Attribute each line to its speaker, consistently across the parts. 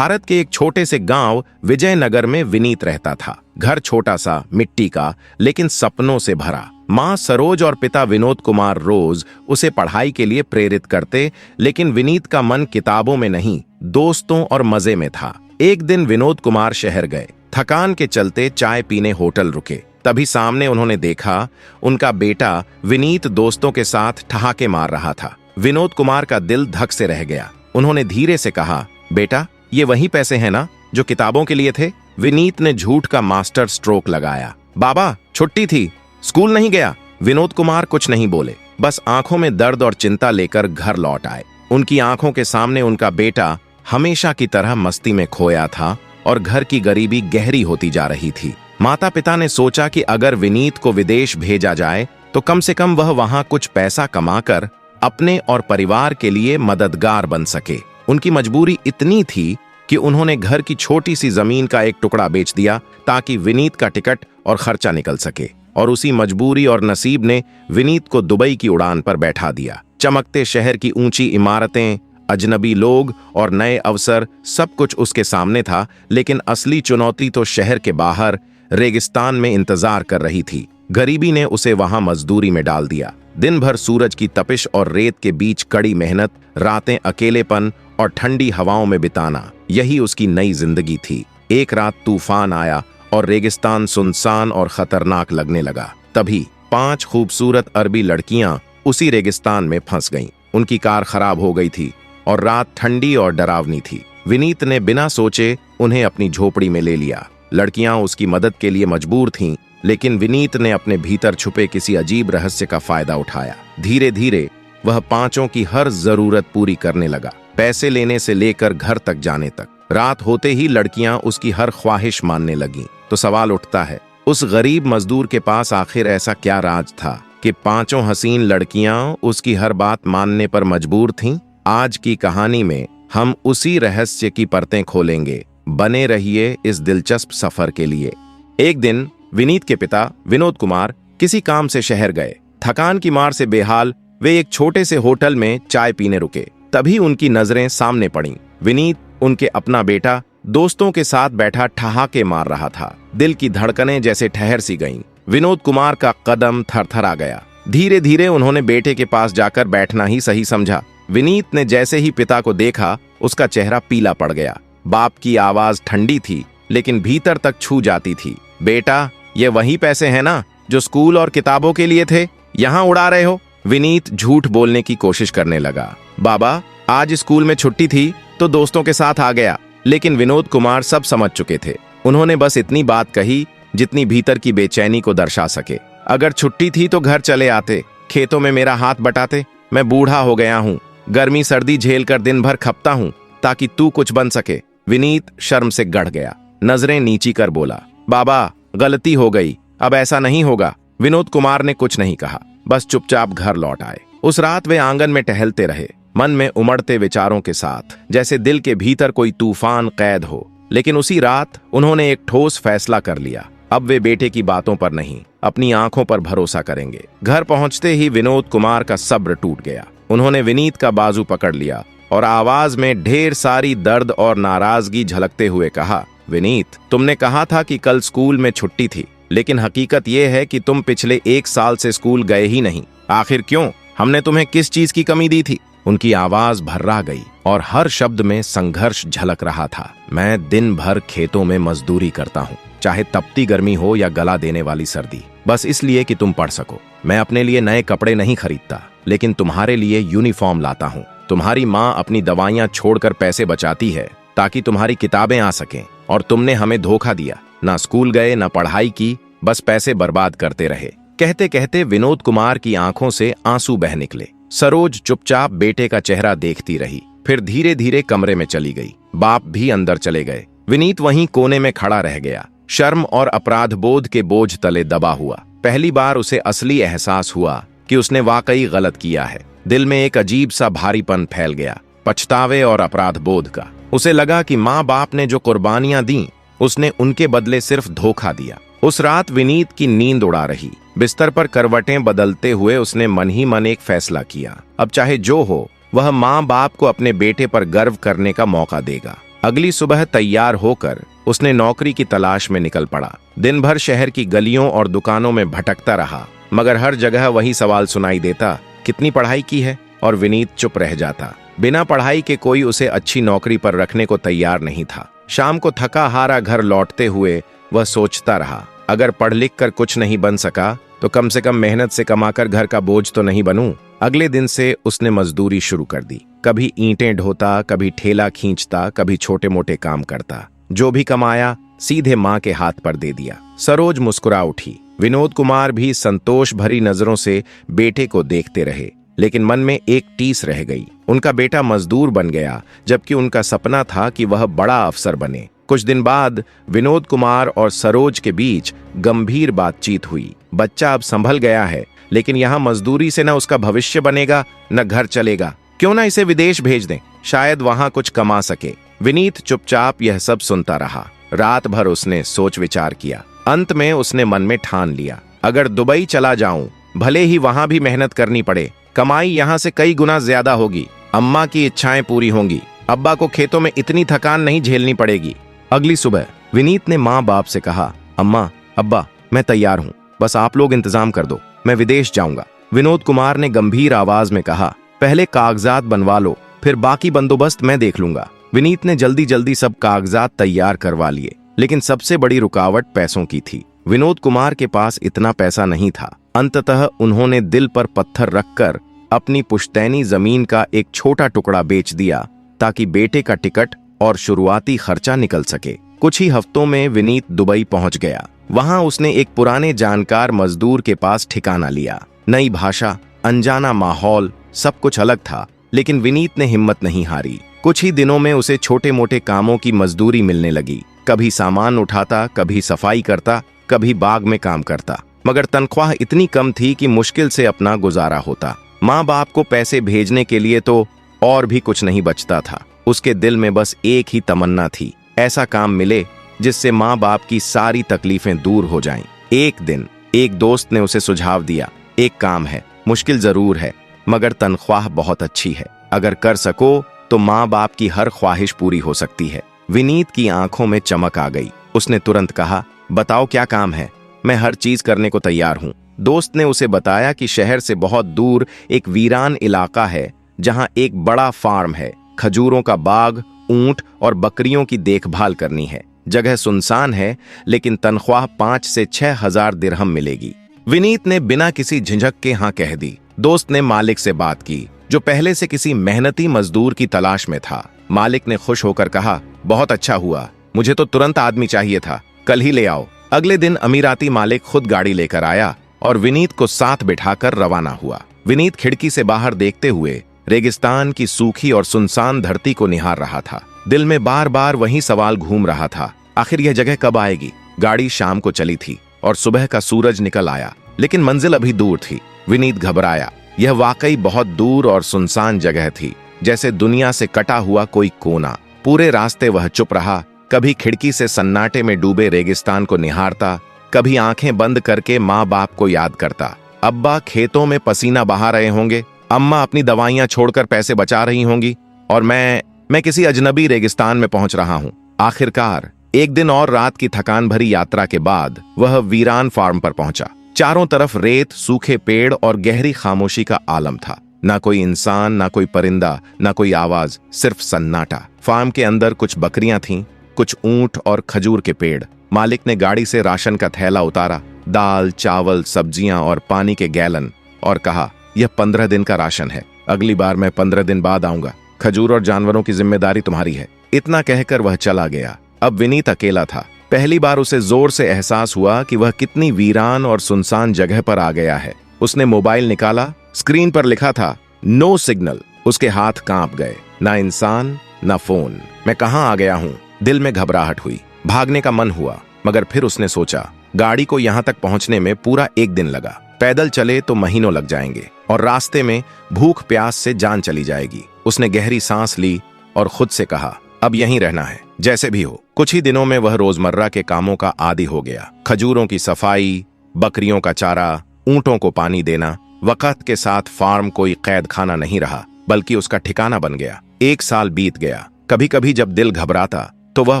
Speaker 1: भारत के एक छोटे से गांव विजयनगर में विनीत रहता था। घर छोटा सा, मिट्टी का, लेकिन सपनों से भरा। माँ सरोज और पिता विनोद कुमार रोज उसे पढ़ाई के लिए प्रेरित करते, लेकिन विनीत का मन किताबों में नहीं, दोस्तों और मजे में था। एक दिन विनोद कुमार शहर गए। थकान के चलते चाय पीने होटल रुके। तभी सामने उन्होंने देखा, उनका बेटा विनीत दोस्तों के साथ ठहाके मार रहा था। विनोद कुमार का दिल धक से रह गया। उन्होंने धीरे से कहा, बेटा, ये वही पैसे हैं ना जो किताबों के लिए थे? विनीत ने झूठ का मास्टर स्ट्रोक लगाया। बाबा, छुट्टी थी, स्कूल नहीं गया। विनोद कुमार कुछ नहीं बोले, बस आंखों में दर्द और चिंता लेकर घर लौट आए। उनकी आंखों के सामने उनका बेटा हमेशा की तरह मस्ती में खोया था और घर की गरीबी गहरी होती जा रही थी। माता पिता ने सोचा कि अगर विनीत को विदेश भेजा जाए तो कम से कम वह वहां कुछ पैसा कमाकर अपने और परिवार के लिए मददगार बन सके। उनकी मजबूरी इतनी थी कि उन्होंने घर की छोटी सी जमीन का एक टुकड़ा बेच दिया ताकि विनीत का टिकट और खर्चा निकल सके। और उसी मजबूरी और नसीब ने विनीत को दुबई की उड़ान पर बैठा दिया। चमकते शहर की ऊंची इमारतें, अजनबी लोग और नए अवसर, सब कुछ उसके सामने था, लेकिन असली चुनौती तो शहर के बाहर रेगिस्तान में इंतजार कर रही थी। गरीबी ने उसे वहां मजदूरी में डाल दिया। दिन भर सूरज की तपिश और रेत के बीच कड़ी मेहनत, रातें अकेलेपन और ठंडी हवाओं में बिताना, यही उसकी नई जिंदगी थी। एक रात तूफान आया और रेगिस्तान सुनसान और खतरनाक लगने लगा। तभी 5 खूबसूरत अरबी लड़कियां उसी रेगिस्तान में फंस गईं। उनकी कार खराब हो गई थी और रात ठंडी और डरावनी थी। विनीत ने बिना सोचे उन्हें अपनी झोपड़ी में ले लिया। लड़कियां उसकी मदद के लिए मजबूर थीं, लेकिन विनीत ने अपने भीतर छुपे किसी अजीब रहस्य का फायदा उठाया। धीरे धीरे वह 5 की हर जरूरत पूरी करने लगा, पैसे लेने से लेकर घर तक जाने तक। रात होते ही लड़कियां उसकी हर ख्वाहिश मानने लगीं। तो सवाल उठता है, उस गरीब मजदूर के पास आखिर ऐसा क्या राज था कि 5 हसीन लड़कियां उसकी हर बात मानने पर मजबूर थीं? आज की कहानी में हम उसी रहस्य की परतें खोलेंगे। बने रहिए इस दिलचस्प सफर के लिए। एक दिन विनीत के पिता विनोद कुमार किसी काम से शहर गए। थकान की मार से बेहाल वे एक छोटे से होटल में चाय पीने रुके। तभी उनकी नजरें सामने पड़ीं। विनीत, उनके अपना बेटा, दोस्तों के साथ बैठा ठहाके मार रहा था। दिल की धड़कनें जैसे ठहर सी गईं। विनोद कुमार का कदम थरथरा गया। धीरे धीरे उन्होंने बेटे के पास जाकर बैठना ही सही समझा। विनीत ने जैसे ही पिता को देखा, उसका चेहरा पीला पड़ गया। बाप की आवाज ठंडी थी, लेकिन भीतर तक छू जाती थी। बेटा, ये वही पैसे हैं ना जो स्कूल और किताबों के लिए थे, यहाँ उड़ा रहे हो? विनीत झूठ बोलने की कोशिश करने लगा। बाबा, आज स्कूल में छुट्टी थी तो दोस्तों के साथ आ गया। लेकिन विनोद कुमार सब समझ चुके थे। उन्होंने बस इतनी बात कही जितनी भीतर की बेचैनी को दर्शा सके। अगर छुट्टी थी तो घर चले आते, खेतों में मेरा हाथ बटाते। मैं बूढ़ा हो गया हूँ, गर्मी सर्दी झेल कर दिन भर खपता हूँ ताकि तू कुछ बन सके। विनीत शर्म से गड़ गया, नजरें नीची कर बोला, बाबा, गलती हो गई, अब ऐसा नहीं होगा। विनोद कुमार ने कुछ नहीं कहा, बस चुपचाप घर लौट आए। उस रात वे आंगन में टहलते रहे, मन में उमड़ते विचारों के साथ, जैसे दिल के भीतर कोई तूफान कैद हो। लेकिन उसी रात उन्होंने एक ठोस फैसला कर लिया। अब वे बेटे की बातों पर नहीं, अपनी आंखों पर भरोसा करेंगे। घर पहुंचते ही विनोद कुमार का सब्र टूट गया। उन्होंने विनीत का बाजू पकड़ लिया और आवाज में ढेर सारी दर्द और नाराजगी झलकते हुए कहा, विनीत, तुमने कहा था कि कल स्कूल में छुट्टी थी, लेकिन हकीकत यह है कि तुम पिछले 1 साल से स्कूल गए ही नहीं। आखिर क्यों? हमने तुम्हें किस चीज की कमी दी थी? उनकी आवाज भर्रा गई और हर शब्द में संघर्ष झलक रहा था। मैं दिन भर खेतों में मजदूरी करता हूँ, चाहे तपती गर्मी हो या गला देने वाली सर्दी, बस इसलिए कि तुम पढ़ सको। मैं अपने लिए नए कपड़े नहीं खरीदता, लेकिन तुम्हारे लिए यूनिफॉर्म लाता हूँ। तुम्हारी माँ अपनी दवाइयाँ छोड़कर पैसे बचाती है ताकि तुम्हारी किताबें आ सकें, और तुमने हमें धोखा दिया। ना स्कूल गए, ना पढ़ाई की, बस पैसे बर्बाद करते रहे। कहते कहते विनोद कुमार की आंखों से आंसू बह निकले। सरोज चुपचाप बेटे का चेहरा देखती रही, फिर धीरे धीरे कमरे में चली गई। बाप भी अंदर चले गए। विनीत वहीं कोने में खड़ा रह गया, शर्म और अपराध बोध के बोझ तले दबा हुआ। पहली बार उसे असली एहसास हुआ कि उसने वाकई गलत किया है। दिल में एक अजीब सा भारीपन फैल गया, पछतावे और अपराध बोध का। उसे लगा कि माँ बाप ने जो कुर्बानियां दी, उसने उनके बदले सिर्फ धोखा दिया। उस रात विनीत की नींद उड़ा रही। बिस्तर पर करवटें बदलते हुए उसने मन ही मन एक फैसला किया, अब चाहे जो हो, वह माँ बाप को अपने बेटे पर गर्व करने का मौका देगा। अगली सुबह तैयार होकर उसने नौकरी की तलाश में निकल पड़ा। दिन भर शहर की गलियों और दुकानों में भटकता रहा, मगर हर जगह वही सवाल सुनाई देता, कितनी पढ़ाई की है? और विनीत चुप रह जाता। बिना पढ़ाई के कोई उसे अच्छी नौकरी पर रखने को तैयार नहीं था। शाम को थका हारा घर लौटते हुए वह सोचता रहा, अगर पढ़ लिख कर कुछ नहीं बन सका तो कम से कम मेहनत से कमाकर घर का बोझ तो नहीं बनूं। अगले दिन से उसने मजदूरी शुरू कर दी। कभी ईंटें ढोता, कभी ठेला खींचता, कभी छोटे मोटे काम करता। जो भी कमाया सीधे माँ के हाथ पर दे दिया। सरोज मुस्कुरा उठी। विनोद कुमार भी संतोष भरी नजरों से बेटे को देखते रहे, लेकिन मन में एक टीस रह गई। उनका बेटा मजदूर बन गया, जबकि उनका सपना था कि वह बड़ा अफसर बने। कुछ दिन बाद विनोद कुमार और सरोज के बीच गंभीर बातचीत हुई। बच्चा अब संभल गया है, लेकिन यहाँ मजदूरी से न उसका भविष्य बनेगा न घर चलेगा। क्यों ना इसे विदेश भेज दें, शायद वहां कुछ कमा सके। विनीत चुपचाप यह सब सुनता रहा। रात भर उसने सोच विचार किया। अंत में उसने मन में ठान लिया, अगर दुबई चला जाऊं, भले ही वहां भी मेहनत करनी पड़े, कमाई यहाँ से कई गुना ज्यादा होगी। अम्मा की इच्छाएं पूरी होंगी, अब्बा को खेतों में इतनी थकान नहीं झेलनी पड़ेगी। अगली सुबह विनीत ने माँ बाप से कहा, अम्मा अब्बा मैं तैयार हूँ, बस आप लोग इंतजाम कर दो, मैं विदेश जाऊंगा। विनोद कुमार ने गंभीर आवाज में कहा, पहले कागजात बनवा लो, फिर बाकी बंदोबस्त मैं देख लूंगा। विनीत ने जल्दी जल्दी सब कागजात तैयार करवा लिए, लेकिन सबसे बड़ी रुकावट पैसों की थी। विनोद कुमार के पास इतना पैसा नहीं था। अंततः उन्होंने दिल पर पत्थर रखकर अपनी पुश्तैनी जमीन का एक छोटा टुकड़ा बेच दिया, ताकि बेटे का टिकट और शुरुआती खर्चा निकल सके। कुछ ही हफ्तों में विनीत दुबई पहुंच गया। वहां उसने एक पुराने जानकार मजदूर के पास ठिकाना लिया। नई भाषा, अनजाना माहौल, सब कुछ अलग था, लेकिन विनीत ने हिम्मत नहीं हारी। कुछ ही दिनों में उसे छोटे मोटे कामों की मजदूरी मिलने लगी। कभी सामान उठाता, कभी सफाई करता, कभी बाग में काम करता, मगर तनख्वाह इतनी कम थी कि मुश्किल से अपना गुजारा होता। माँ बाप को पैसे भेजने के लिए तो और भी कुछ नहीं बचता था। उसके दिल में बस एक ही तमन्ना थी, ऐसा काम मिले जिससे माँ बाप की सारी तकलीफें दूर हो जाएं। एक दिन एक दोस्त ने उसे सुझाव दिया, एक काम है, मुश्किल जरूर है, मगर तनख्वाह बहुत अच्छी है। अगर कर सको तो माँ बाप की हर ख्वाहिश पूरी हो सकती है। विनीत की आंखों में चमक आ गई। उसने तुरंत कहा, बताओ क्या काम है, मैं हर चीज करने को तैयार हूँ। दोस्त ने उसे बताया कि शहर से बहुत दूर एक वीरान इलाका है, जहाँ एक बड़ा फार्म है। खजूरों का बाग, ऊंट और बकरियों की देखभाल करनी है। जगह सुनसान है, लेकिन तनख्वाह 5 से 6 हजार दिरहम मिलेगी। विनीत ने बिना किसी झिझक के हाँ कह दी। दोस्त ने मालिक से बात की, जो पहले से किसी मेहनती मजदूर की तलाश में था। मालिक ने खुश होकर कहा, बहुत अच्छा हुआ, मुझे तो तुरंत आदमी चाहिए था, कल ही ले आओ। अगले दिन अमीराती मालिक खुद गाड़ी लेकर आया और विनीत को साथ बिठाकर रवाना हुआ। विनीत खिड़की से बाहर देखते हुए रेगिस्तान की सूखी और सुनसान धरती को निहार रहा था। दिल में बार बार वही सवाल घूम रहा था, आखिर यह जगह कब आएगी? गाड़ी शाम को चली थी और सुबह का सूरज निकल आया, लेकिन मंजिल अभी दूर थी। विनीत घबराया। यह वाकई बहुत दूर और सुनसान जगह थी, जैसे दुनिया से कटा हुआ कोई कोना। पूरे रास्ते वह चुप रहा, कभी खिड़की से सन्नाटे में डूबे रेगिस्तान को निहारता, कभी आंखें बंद करके माँ बाप को याद करता। अब्बा खेतों में पसीना बहा रहे होंगे, अम्मा अपनी दवाइयां छोड़कर पैसे बचा रही होंगी, और मैं किसी अजनबी रेगिस्तान में पहुंच रहा हूं। आखिरकार एक दिन और रात की थकान भरी यात्रा के बाद वह वीरान फार्म पर पहुंचा। चारों तरफ रेत, सूखे पेड़ और गहरी खामोशी का आलम था। ना कोई इंसान, ना कोई परिंदा, ना कोई आवाज, सिर्फ सन्नाटा। फार्म के अंदर कुछ बकरियां थीं, कुछ ऊंट और खजूर के पेड़। मालिक ने गाड़ी से राशन का थैला उतारा, दाल, चावल, सब्जियां और पानी के गैलन, और कहा, यह 15 दिन का राशन है, अगली बार मैं 15 दिन बाद आऊंगा। खजूर और जानवरों की जिम्मेदारी तुम्हारी है। इतना कहकर वह चला गया। अब विनीत अकेला था। पहली बार उसे जोर से एहसास हुआ कि वह कितनी वीरान और सुनसान जगह पर आ गया है। उसने मोबाइल निकाला, स्क्रीन पर लिखा था नो सिग्नल। उसके हाथ कांप गए। ना इंसान, ना फोन। मैं कहां आ गया हूं? दिल में घबराहट हुई। भागने का मन हुआ, मगर फिर उसने सोचा, गाड़ी को यहां तक पहुंचने में पूरा एक दिन लगा। पैदल चले तो महीनों लग जाएंगे, और रास्ते में भूख प्यास से जान चली जाएगी। उसने गहरी सांस ली और खुद से कहा, अब यहीं रहना है, जैसे भी हो। कुछ ही दिनों में वह रोजमर्रा के कामों का आदी हो गया। खजूरों की सफाई, बकरियों का चारा, ऊंटों को पानी देना। वक्त के साथ फार्म कोई कैद खाना नहीं रहा, बल्कि उसका ठिकाना बन गया। 1 साल बीत गया। कभी कभी जब दिल घबराता तो वह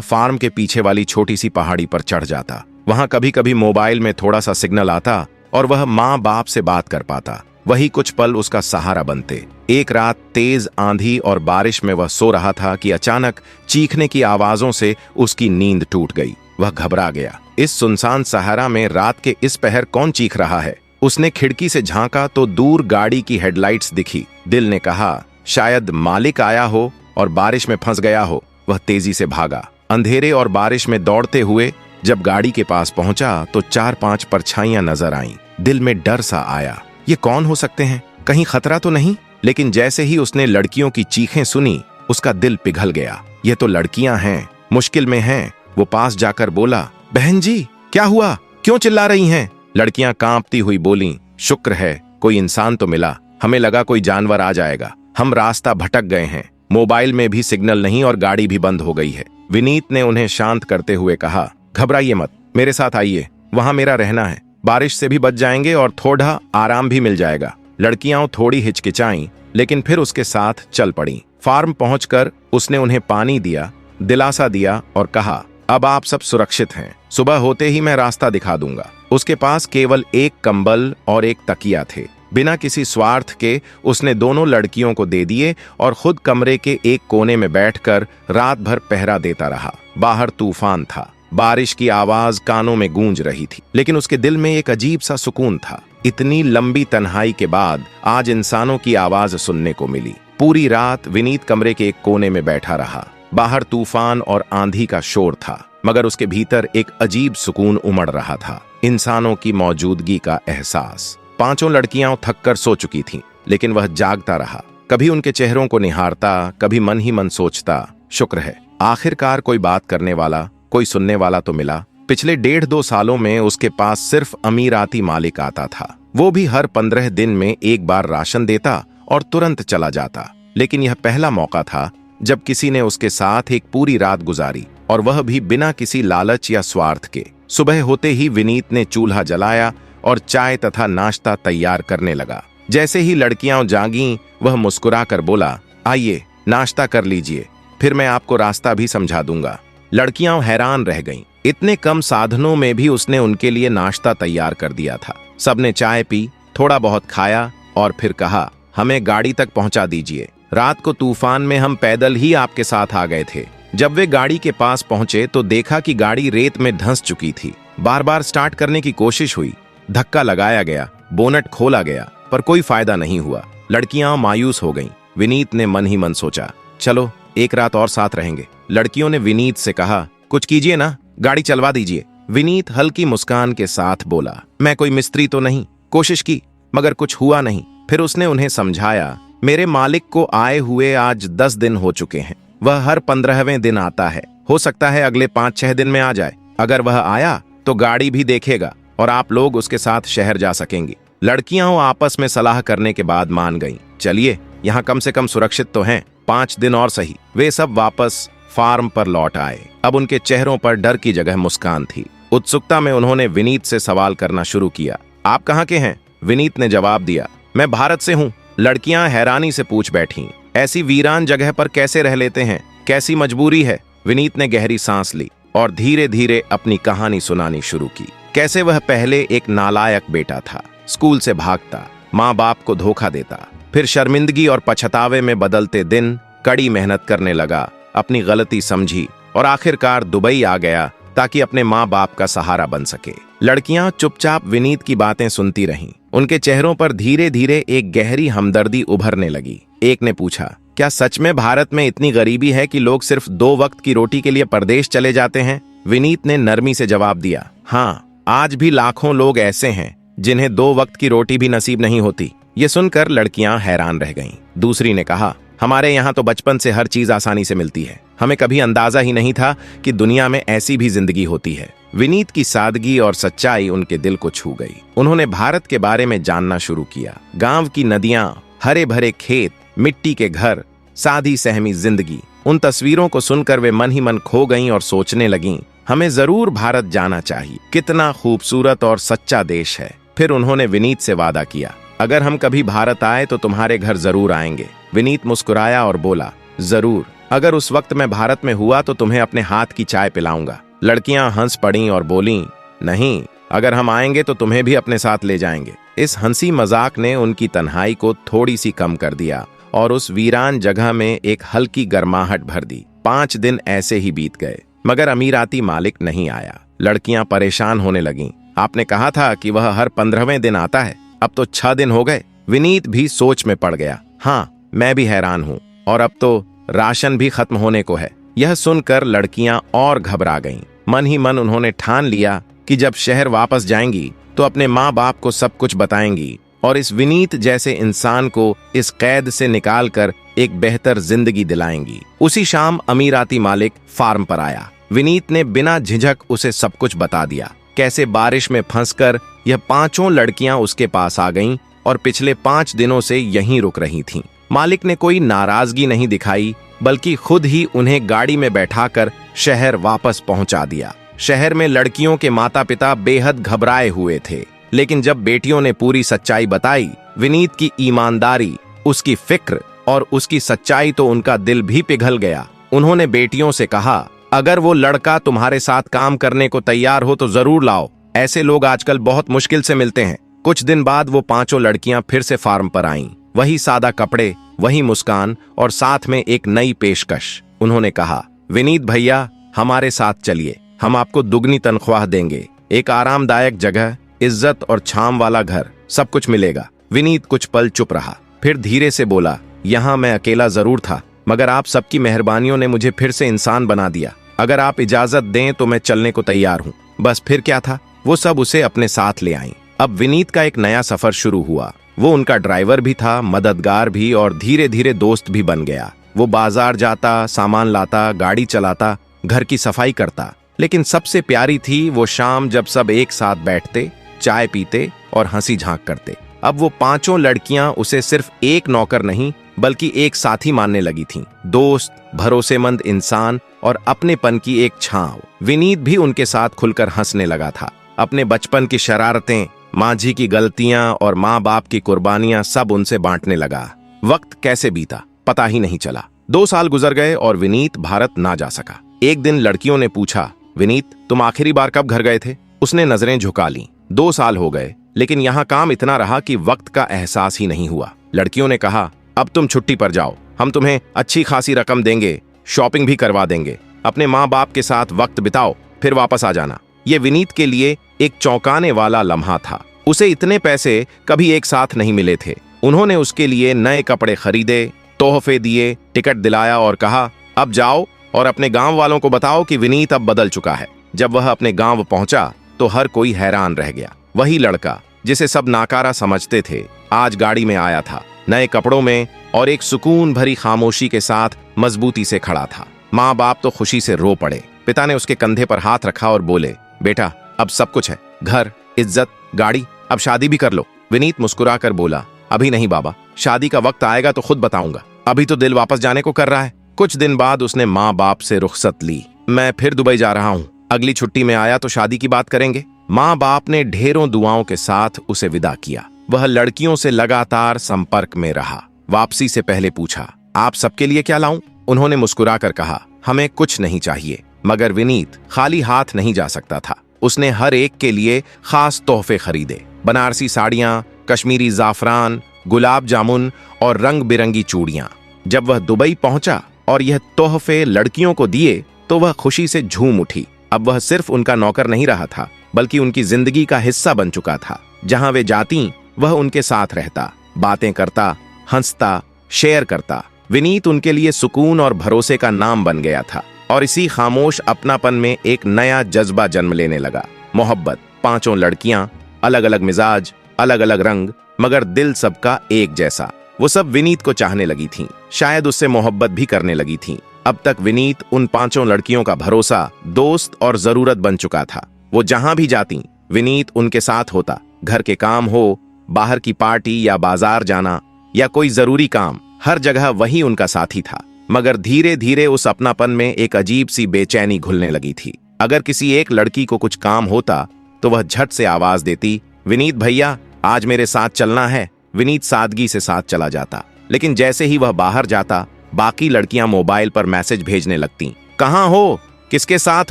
Speaker 1: फार्म के पीछे वाली छोटी सी पहाड़ी पर चढ़ जाता। वहां कभी कभी मोबाइल में थोड़ा सा सिग्नल आता और वह माँ बाप से बात कर पाता। वही कुछ पल उसका सहारा बनते। एक रात तेज आंधी और बारिश में वह सो रहा था कि अचानक चीखने की आवाजों से उसकी नींद टूट गई। वह घबरा गया। इस सुनसान सहारा में रात के इस पहर कौन चीख रहा है? उसने खिड़की से झांका तो दूर गाड़ी की हेडलाइट्स दिखी। दिल ने कहा शायद मालिक आया हो और बारिश में फंस गया हो। वह तेजी से भागा। अंधेरे और बारिश में दौड़ते हुए जब गाड़ी के पास पहुंचा तो 4-5 परछाइयां नजर आईं। दिल में डर सा आया। ये कौन हो सकते हैं? कहीं खतरा तो नहीं? लेकिन जैसे ही उसने लड़कियों की चीखें सुनी उसका दिल पिघल गया। ये तो लड़कियां हैं, मुश्किल में हैं। वो पास जाकर बोला, बहन जी क्या हुआ? क्यों चिल्ला रही हैं? लड़कियां कांपती हुई बोलीं, शुक्र है कोई इंसान तो मिला, हमें लगा कोई जानवर आ जाएगा। हम रास्ता भटक गए हैं, मोबाइल में भी सिग्नल नहीं और गाड़ी भी बंद हो गई है। विनीत ने उन्हें शांत करते हुए कहा, घबराइए मत, मेरे साथ आइए, वहां मेरा रहना है। बारिश से भी बच जाएंगे और थोड़ा आराम भी मिल जाएगा। लड़कियां थोड़ी हिचकिचाईं लेकिन फिर उसके साथ चल पड़ी। फार्म पहुंचकर उसने उन्हें पानी दिया, दिलासा दिया और कहा, अब आप सब सुरक्षित हैं, सुबह होते ही मैं रास्ता दिखा दूंगा। उसके पास केवल एक कंबल और एक तकिया थे। बिना किसी स्वार्थ के उसने दोनों लड़कियों को दे दिए और खुद कमरे के एक कोने में बैठकर रात भर पहरा देता रहा। बाहर तूफान था, बारिश की आवाज कानों में गूंज रही थी, लेकिन उसके दिल में एक अजीब सा सुकून था। इतनी लंबी तन्हाई के बाद आज इंसानों की आवाज सुनने को मिली। पूरी रात विनीत कमरे के एक कोने में बैठा रहा। बाहर तूफान और आंधी का शोर था, मगर उसके भीतर एक अजीब सुकून उमड़ रहा था, इंसानों की मौजूदगी का एहसास। 5 लड़कियां थककर सो चुकी थीं, लेकिन वह जागता रहा। कभी उनके चेहरों को निहारता, कभी मन ही मन सोचता, शुक्र है आखिरकार कोई बात करने वाला, कोई सुनने वाला तो मिला। पिछले 1.5-2 सालों में उसके पास सिर्फ अमीराती मालिक आता था। वो भी हर 15 दिन में एक बार राशन देता और तुरंत चला जाता। लेकिन यह पहला मौका था जब किसी ने उसके साथ एक पूरी रात गुजारी, और वह भी बिना किसी लालच या स्वार्थ के। सुबह होते ही विनीत ने चूल्हा जलाया और चाय तथा नाश्ता तैयार करने लगा। जैसे ही लड़कियां जागीं, वह मुस्कुरा कर बोला, आइए नाश्ता कर लीजिए, फिर मैं आपको रास्ता भी समझा दूंगा। लड़कियां हैरान रह गईं। इतने कम साधनों में भी उसने उनके लिए नाश्ता तैयार कर दिया था। सबने चाय पी, थोड़ा बहुत खाया और फिर कहा, हमें गाड़ी तक पहुंचा दीजिए। रात को तूफान में हम पैदल ही आपके साथ आ गए थे। जब वे गाड़ी के पास पहुंचे तो देखा कि गाड़ी रेत में धंस चुकी थी। बार बार स्टार्ट करने की कोशिश हुई, धक्का लगाया गया, बोनट खोला गया, पर कोई फायदा नहीं हुआ। लड़कियां मायूस हो गईं। विनीत ने मन ही मन सोचा, चलो एक रात और साथ रहेंगे। लड़कियों ने विनीत से कहा, कुछ कीजिए ना, गाड़ी चलवा दीजिए। विनीत हल्की मुस्कान के साथ बोला, मैं कोई मिस्त्री तो नहीं। कोशिश की मगर कुछ हुआ नहीं। फिर उसने उन्हें समझाया, मेरे मालिक को आए हुए आज 10 दिन हो चुके हैं। वह हर 15वें दिन आता है, हो सकता है अगले 5-6 दिन में आ जाए। अगर वह आया तो गाड़ी भी देखेगा और आप लोग उसके साथ शहर जा सकेंगी। लड़कियां आपस में सलाह करने के बाद मान गईं। चलिए, यहाँ कम से कम सुरक्षित तो हैं, 5 दिन और सही। वे सब वापस फार्म पर लौट आए। अब उनके चेहरों पर डर की जगह मुस्कान थी। उत्सुकता में उन्होंने विनीत से सवाल करना शुरू किया, आप कहाँ के हैं? विनीत ने जवाब दिया, मैं भारत से हूँ। लड़कियां हैरानी से पूछ बैठीं, ऐसी वीरान जगह पर कैसे रह लेते हैं? कैसी मजबूरी है? विनीत ने गहरी सांस ली और धीरे धीरे अपनी कहानी सुनानी शुरू की। कैसे वह पहले एक नालायक बेटा था, स्कूल से भागता, माँ बाप को धोखा देता, फिर शर्मिंदगी और पछतावे में बदलते दिन कड़ी मेहनत करने लगा, अपनी गलती समझी और आखिरकार दुबई आ गया ताकि अपने माँ बाप का सहारा बन सके। लड़कियां चुपचाप विनीत की बातें सुनती रहीं। उनके चेहरों पर धीरे धीरे एक गहरी हमदर्दी उभरने लगी। एक ने पूछा, क्या सच में भारत में इतनी गरीबी है कि लोग सिर्फ 2 वक्त की रोटी के लिए परदेश चले जाते हैं? विनीत ने नरमी से जवाब दिया, हाँ, आज भी लाखों लोग ऐसे हैं जिन्हें 2 वक्त की रोटी भी नसीब नहीं होती। ये सुनकर लड़कियां हैरान रह गईं। दूसरी ने कहा, हमारे यहाँ तो बचपन से हर चीज आसानी से मिलती है, हमें कभी अंदाजा ही नहीं था कि दुनिया में ऐसी भी जिंदगी होती है। विनीत की सादगी और सच्चाई उनके दिल को छू गई। उन्होंने भारत के बारे में जानना शुरू किया। गांव की नदियां, हरे भरे खेत, मिट्टी के घर, सादी सहमी जिंदगी। उन तस्वीरों को सुनकर वे मन ही मन खो गईं और सोचने लगीं, हमें जरूर भारत जाना चाहिए, कितना खूबसूरत और सच्चा देश है। फिर उन्होंने विनीत से वादा किया, अगर हम कभी भारत आए तो तुम्हारे घर जरूर आएंगे। विनीत मुस्कुराया और बोला, जरूर, अगर उस वक्त मैं भारत में हुआ तो तुम्हें अपने हाथ की चाय पिलाऊंगा। लड़कियां हंस पड़ीं और बोलीं, नहीं, अगर हम आएंगे तो तुम्हें भी अपने साथ ले जाएंगे। इस हंसी मजाक ने उनकी तन्हाई को थोड़ी सी कम कर दिया और उस वीरान जगह में एक हल्की गर्माहट भर दी। 5 दिन ऐसे ही बीत गए, मगर अमीराती मालिक नहीं आया। लड़कियां परेशान होने लगीं। आपने कहा था कि वह हर 15वें दिन आता है, अब तो 6 दिन हो गए। विनीत भी सोच में पड़ गया। हाँ, मैं भी हैरान हूँ, और अब तो राशन भी खत्म होने को है। यह सुनकर लड़कियां और घबरा गईं। मन ही मन उन्होंने ठान लिया कि जब शहर वापस जाएंगी तो अपने माँ बाप को सब कुछ बताएंगी और इस विनीत जैसे इंसान को इस कैद से निकालकर एक बेहतर जिंदगी दिलाएंगी। उसी शाम अमीराती मालिक फार्म पर आया। विनीत ने बिना झिझक उसे सब कुछ बता दिया। कैसे बारिश में फंसकर यह 5 लड़कियां उसके पास आ गईं और पिछले 5 दिनों से यहीं रुक रही थीं। मालिक ने कोई नाराजगी नहीं दिखाई, बल्कि खुद ही उन्हें गाड़ी में बैठाकर शहर वापस पहुंचा दिया। शहर में लड़कियों के माता पिता बेहद घबराए हुए थे, लेकिन जब बेटियों ने पूरी सच्चाई बताई, विनीत की ईमानदारी, उसकी फिक्र और उसकी सच्चाई तो उनका दिल भी पिघल गया। उन्होंने बेटियों से कहा, अगर वो लड़का तुम्हारे साथ काम करने को तैयार हो तो जरूर लाओ। ऐसे लोग आजकल बहुत मुश्किल से मिलते हैं। कुछ दिन बाद वो 5 लड़कियां फिर से फार्म पर आईं। वही सादा कपड़े, वही मुस्कान और साथ में एक नई पेशकश। उन्होंने कहा, विनीत भैया, हमारे साथ चलिए, हम आपको दुगनी तनख्वाह देंगे, एक आरामदायक जगह, इज्जत और छाम वाला घर, सब कुछ मिलेगा। विनीत कुछ पल चुप रहा, फिर धीरे से बोला, यहाँ मैं अकेला जरूर था, मगर आप सबकी मेहरबानियों ने मुझे फिर से इंसान बना दिया। अगर आप इजाजत दें तो मैं चलने को तैयार हूँ। बस फिर क्या था, वो सब उसे अपने साथ ले आईं। अब विनीत का एक नया सफर शुरू हुआ। वो उनका ड्राइवर भी था, मददगार भी, और धीरे धीरे दोस्त भी बन गया। वो बाजार जाता, सामान लाता, गाड़ी चलाता, घर की सफाई करता। लेकिन सबसे प्यारी थी वो शाम जब सब एक साथ बैठते, चाय पीते और हंसी झांक करते। अब वो 5 लड़कियां उसे सिर्फ एक नौकर नहीं, बल्कि एक साथी मानने लगी थीं। दोस्त, भरोसेमंद इंसान और अपनेपन की एक छांव। विनीत भी उनके साथ खुलकर हंसने लगा था। अपने बचपन की शरारतें, मांझी की गलतियां और माँ बाप की कुर्बानियां सब उनसे बांटने लगा। वक्त कैसे बीता पता ही नहीं चला। 2 साल गुजर गए और विनीत भारत ना जा सका। एक दिन लड़कियों ने पूछा, विनीत, तुम आखिरी बार कब घर गए थे? उसने नजरें झुका लीं। 2 साल हो गए, लेकिन यहाँ काम इतना रहा कि वक्त का एहसास ही नहीं हुआ। लड़कियों ने कहा, अब तुम छुट्टी पर जाओ, हम तुम्हें अच्छी खासी रकम देंगे, शॉपिंग भी करवा देंगे। अपने माँ बाप के साथ वक्त बिताओ, फिर वापस आ जाना। ये विनीत के लिए एक चौंकाने वाला लम्हा था। उसे इतने पैसे कभी एक साथ नहीं मिले थे। उन्होंने उसके लिए नए कपड़े खरीदे, तोहफे दिए, टिकट दिलाया और कहा, अब जाओ और अपने गांव वालों को बताओ कि विनीत अब बदल चुका है। जब वह अपने गांव पहुंचा तो हर कोई हैरान रह गया। वही लड़का जिसे सब नाकारा समझते थे, आज गाड़ी में आया था, नए कपड़ों में, और एक सुकून भरी खामोशी के साथ मजबूती से खड़ा था। माँ बाप तो खुशी से रो पड़े। पिता ने उसके कंधे पर हाथ रखा और बोले, बेटा, अब सब कुछ है, घर, इज्जत, गाड़ी, अब शादी भी कर लो। विनीत मुस्कुराकर बोला, अभी नहीं बाबा, शादी का वक्त आएगा तो खुद बताऊंगा, अभी तो दिल वापस जाने को कर रहा है। कुछ दिन बाद उसने माँ बाप से रुखसत ली। मैं फिर दुबई जा रहा हूँ, अगली छुट्टी में आया तो शादी की बात करेंगे। माँ बाप ने ढेरों दुआओं के साथ उसे विदा किया। वह लड़कियों से लगातार संपर्क में रहा। वापसी से पहले पूछा, आप सबके लिए क्या लाऊं? उन्होंने मुस्कुराकर कहा, हमें कुछ नहीं चाहिए। मगर विनीत खाली हाथ नहीं जा सकता था। उसने हर एक के लिए खास तोहफे खरीदे, बनारसी साड़ियां, कश्मीरी जाफरान, गुलाब जामुन और रंग बिरंगी चूड़ियां। जब वह दुबई पहुंचा और यह तोहफे लड़कियों को दिए तो वह खुशी से झूम उठी। अब वह सिर्फ उनका नौकर नहीं रहा था, बल्कि उनकी जिंदगी का हिस्सा बन चुका था। जहां वे जाती वह उनके साथ रहता, बातें करता, हंसता, शेयर करता। विनीत उनके लिए सुकून और भरोसे का नाम बन गया था। और इसी खामोश अपनापन में एक नया जज्बा जन्म लेने लगा, मोहब्बत। 5 लड़कियां, अलग अलग मिजाज, अलग अलग रंग, मगर दिल सबका एक जैसा। वो सब विनीत को चाहने लगी थीं, शायद उससे मोहब्बत भी करने लगी थीं। अब तक विनीत उन 5 लड़कियों का भरोसा, दोस्त और जरूरत बन चुका था। वो जहां भी जाती विनीत उनके साथ होता। घर के काम हो, बाहर की पार्टी या बाजार जाना या कोई जरूरी काम, हर जगह वही उनका साथी था। मगर धीरे धीरे उस अपनापन में एक अजीब सी बेचैनी घुलने लगी थी। अगर किसी एक लड़की को कुछ काम होता तो वह झट से आवाज देती, विनीत भैया, आज मेरे साथ चलना है। विनीत सादगी से साथ चला जाता, लेकिन जैसे ही वह बाहर जाता बाकी लड़कियां मोबाइल पर मैसेज भेजने लगती। कहाँ हो, किसके साथ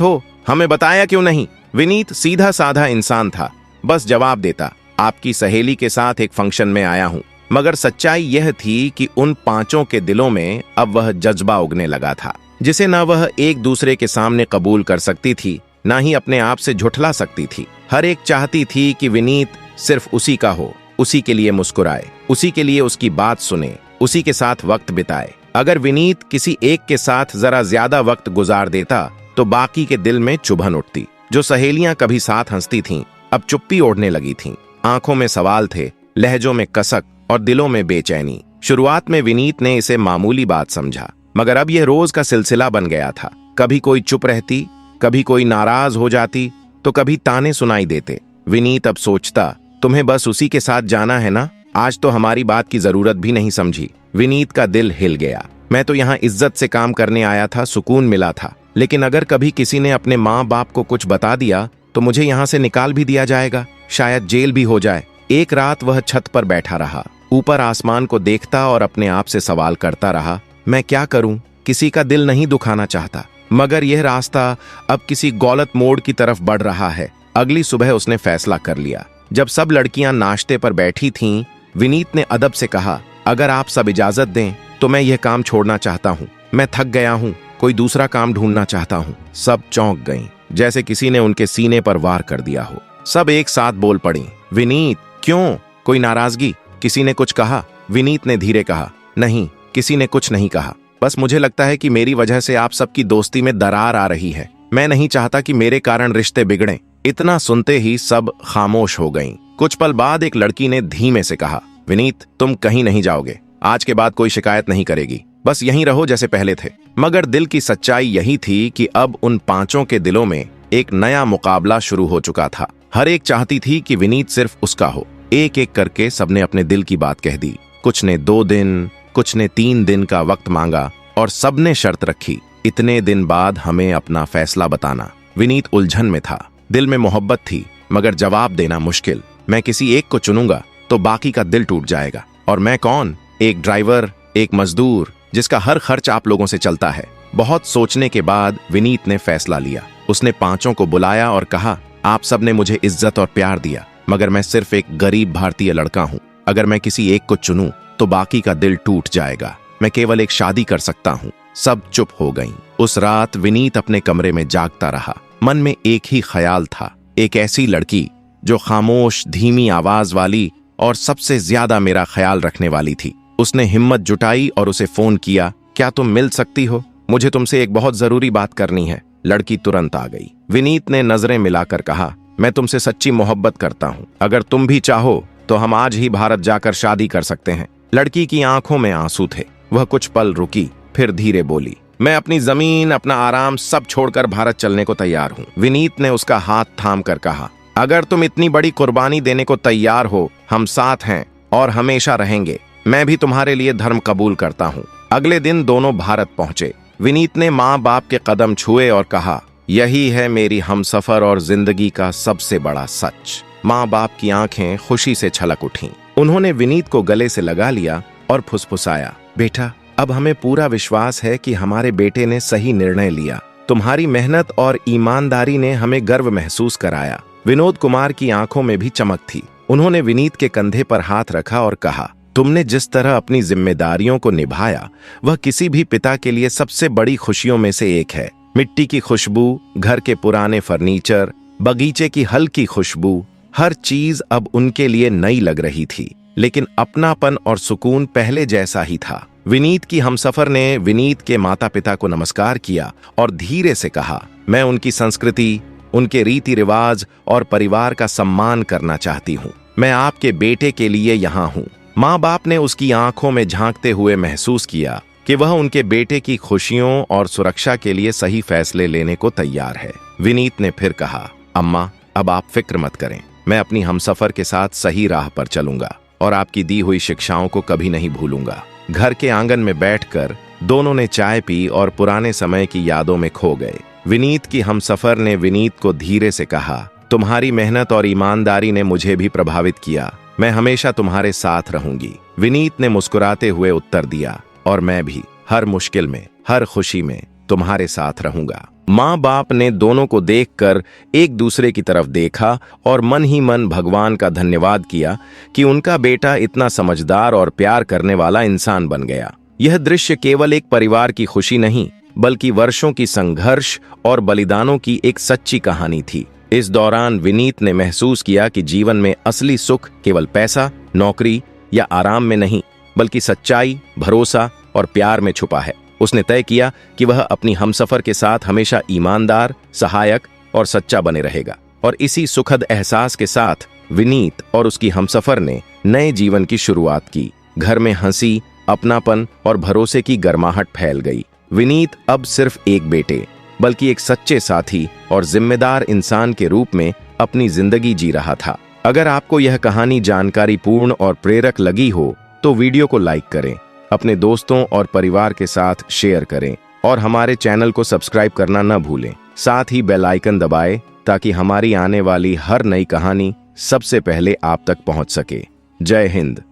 Speaker 1: हो, हमें बताया क्यों नहीं। विनीत सीधा साधा इंसान था, बस जवाब देता, आपकी सहेली के साथ एक फंक्शन में आया हूं। मगर सच्चाई यह थी कि उन पांचों के दिलों में अब वह जज्बा उगने लगा था, जिसे न वह एक दूसरे के सामने कबूल कर सकती थी, ना ही अपने आप से झुठला सकती थी। हर एक चाहती थी कि विनीत सिर्फ उसी का हो, उसी के लिए मुस्कुराए, उसी के लिए उसकी बात सुने, उसी के साथ वक्त बिताए। अगर विनीत किसी एक के साथ जरा ज्यादा वक्त गुजार देता तो बाकी के दिल में चुभन उठती। जो सहेलियां कभी साथ हंसती थीं, अब चुप्पी ओढ़ने लगी थीं। आंखों में सवाल थे, लहजों में कसक और दिलों में बेचैनी। शुरुआत में विनीत ने इसे मामूली बात समझा, मगर अब यह रोज का सिलसिला बन गया था। कभी कोई चुप रहती, कभी कोई नाराज हो जाती, तो कभी ताने सुनाई देते। विनीत अब सोचता, तुम्हें बस उसी के साथ जाना है ना, आज तो हमारी बात की जरूरत भी नहीं समझी। विनीत का दिल हिल गया। मैं तो यहाँ इज्जत से काम करने आया था, सुकून मिला था, लेकिन अगर कभी किसी ने अपने माँ बाप को कुछ बता दिया तो मुझे यहाँ से निकाल भी दिया जाएगा, शायद जेल भी हो जाए। एक रात वह छत पर बैठा रहा, ऊपर आसमान को देखता और अपने आप से सवाल करता रहा, मैं क्या करूं, किसी का दिल नहीं दुखाना चाहता, मगर यह रास्ता अब किसी गलत मोड़ की तरफ बढ़ रहा है। अगली सुबह उसने फैसला कर लिया। जब सब लड़कियां नाश्ते पर बैठी थीं, विनीत ने अदब से कहा, अगर आप सब इजाजत दें तो मैं यह काम छोड़ना चाहता हूँ। मैं थक गया हूँ, कोई दूसरा काम ढूंढना चाहता हूँ। सब चौंक गईं, जैसे किसी ने उनके सीने पर वार कर दिया हो। सब एक साथ बोल पड़ी, विनीत क्यों, कोई नाराजगी, किसी ने कुछ कहा? विनीत ने धीरे कहा, नहीं, किसी ने कुछ नहीं कहा, बस मुझे लगता है कि मेरी वजह से आप सबकी दोस्ती में दरार आ रही है। मैं नहीं चाहता कि मेरे कारण रिश्ते बिगड़ें। इतना सुनते ही सब खामोश हो गईं। कुछ पल बाद एक लड़की ने धीमे से कहा, विनीत तुम कहीं नहीं जाओगे, आज के बाद कोई शिकायत नहीं करेगी, बस यहीं रहो जैसे पहले थे। मगर दिल की सच्चाई यही थी कि अब उन पांचों के दिलों में एक नया मुकाबला शुरू हो चुका था। हर एक चाहती थी कि विनीत सिर्फ उसका हो। एक एक करके सबने अपने दिल की बात कह दी। कुछ ने 2 दिन, कुछ ने 3 दिन का वक्त मांगा और सबने शर्त रखी, इतने दिन बाद हमें अपना फैसला बताना। विनीत उलझन में था, दिल में मोहब्बत थी, मगर जवाब देना मुश्किल। मैं किसी एक को चुनूंगा तो बाकी का दिल टूट जाएगा, और मैं कौन, एक ड्राइवर, एक मजदूर जिसका हर खर्च आप लोगों से चलता है। बहुत सोचने के बाद विनीत ने फैसला लिया। उसने पांचों को बुलाया और कहा, आप सब ने मुझे इज्जत और प्यार दिया, मगर मैं सिर्फ एक गरीब भारतीय लड़का हूँ। अगर मैं किसी एक को चुनूं तो बाकी का दिल टूट जाएगा। मैं केवल एक शादी कर सकता हूँ। सब चुप हो गईं। उस रात विनीत अपने कमरे में जागता रहा। मन में एक ही ख्याल था, एक ऐसी लड़की जो खामोश, धीमी आवाज वाली और सबसे ज्यादा मेरा ख्याल रखने वाली थी। उसने हिम्मत जुटाई और उसे फोन किया, क्या तुम मिल सकती हो? मुझे तुमसे एक बहुत जरूरी बात करनी है। लड़की तुरंत आ गई। विनीत ने नजरें मिलाकर कहा, मैं तुमसे सच्ची मोहब्बत करता हूँ। अगर तुम भी चाहो तो हम आज ही भारत जाकर शादी कर सकते हैं। लड़की की आंखों में आंसू थे। वह कुछ पल रुकी, फिर धीरे बोली, मैं अपनी जमीन, अपना आराम सब छोड़कर भारत चलने को तैयार हूँ। विनीत ने उसका हाथ थाम कर कहा, अगर तुम इतनी बड़ी कुर्बानी देने को तैयार हो, हम साथ हैं और हमेशा रहेंगे। मैं भी तुम्हारे लिए धर्म कबूल करता हूँ। अगले दिन दोनों भारत पहुंचे। विनीत ने माँ बाप के कदम छुए और कहा, यही है मेरी हमसफर और जिंदगी का सबसे बड़ा सच। माँ बाप की आंखें खुशी से छलक उठीं। उन्होंने विनीत को गले से लगा लिया और फुसफुसाया, बेटा अब हमें पूरा विश्वास है कि हमारे बेटे ने सही निर्णय लिया। तुम्हारी मेहनत और ईमानदारी ने हमें गर्व महसूस कराया। विनोद कुमार की आंखों में भी चमक थी। उन्होंने विनीत के कंधे पर हाथ रखा और कहा, तुमने जिस तरह अपनी जिम्मेदारियों को निभाया वह किसी भी पिता के लिए सबसे बड़ी खुशियों में से एक है। मिट्टी की खुशबू, घर के पुराने फर्नीचर, बगीचे की हल्की खुशबू, हर चीज अब उनके लिए नई लग रही थी, लेकिन अपनापन और सुकून पहले जैसा ही था। विनीत की हमसफर ने विनीत के माता पिता को नमस्कार किया और धीरे से कहा, मैं उनकी संस्कृति, उनके रीति रिवाज और परिवार का सम्मान करना चाहती हूँ। मैं आपके बेटे के लिए यहाँ हूँ। माँ बाप ने उसकी आंखों में झांकते हुए महसूस किया कि वह उनके बेटे की खुशियों और सुरक्षा के लिए सही फैसले लेने को तैयार है। विनीत ने फिर कहा, अम्मा अब आप फिक्र मत करें, मैं अपनी हमसफर के साथ सही राह पर चलूंगा और आपकी दी हुई शिक्षाओं को कभी नहीं भूलूंगा। घर के आंगन में बैठकर दोनों ने चाय पी और पुराने समय की यादों में खो गए। विनीत की हमसफर ने विनीत को धीरे से कहा, तुम्हारी मेहनत और ईमानदारी ने मुझे भी प्रभावित किया। मैं हमेशा तुम्हारे साथ रहूंगी। विनीत ने मुस्कुराते हुए उत्तर दिया, और मैं भी। हर मुश्किल में, हर खुशी में तुम्हारे साथ रहूंगा। माँ बाप ने दोनों को देखकर एक दूसरे की तरफ देखा और मन ही मन भगवान का धन्यवाद किया कि उनका बेटा इतना समझदार और प्यार करने वाला इंसान बन गया। यह दृश्य केवल एक परिवार की खुशी नहीं, बल्कि वर्षों की संघर्ष और बलिदानों की एक सच्ची कहानी थी। इस दौरान विनीत ने महसूस किया कि जीवन में असली सुख केवल पैसा, नौकरी या आराम में नहीं, बल्कि सच्चाई, भरोसा और प्यार में छुपा है। उसने तय किया कि वह अपनी हमसफर के साथ हमेशा ईमानदार, सहायक और सच्चा बने रहेगा। और इसी सुखद एहसास के साथ विनीत और उसकी हमसफर ने नए जीवन की शुरुआत की। घर में हंसी, अपनापन और भरोसे की गर्माहट फैल गई। विनीत अब सिर्फ एक बेटे, बल्कि एक सच्चे साथी और जिम्मेदार इंसान के रूप में अपनी जिंदगी जी रहा था। अगर आपको यह कहानी जानकारीपूर्ण और प्रेरक लगी हो तो वीडियो को लाइक करें, अपने दोस्तों और परिवार के साथ शेयर करें और हमारे चैनल को सब्सक्राइब करना न भूलें। साथ ही बेल आइकन दबाएं ताकि हमारी आने वाली हर नई कहानी सबसे पहले आप तक पहुंच सके। जय हिंद।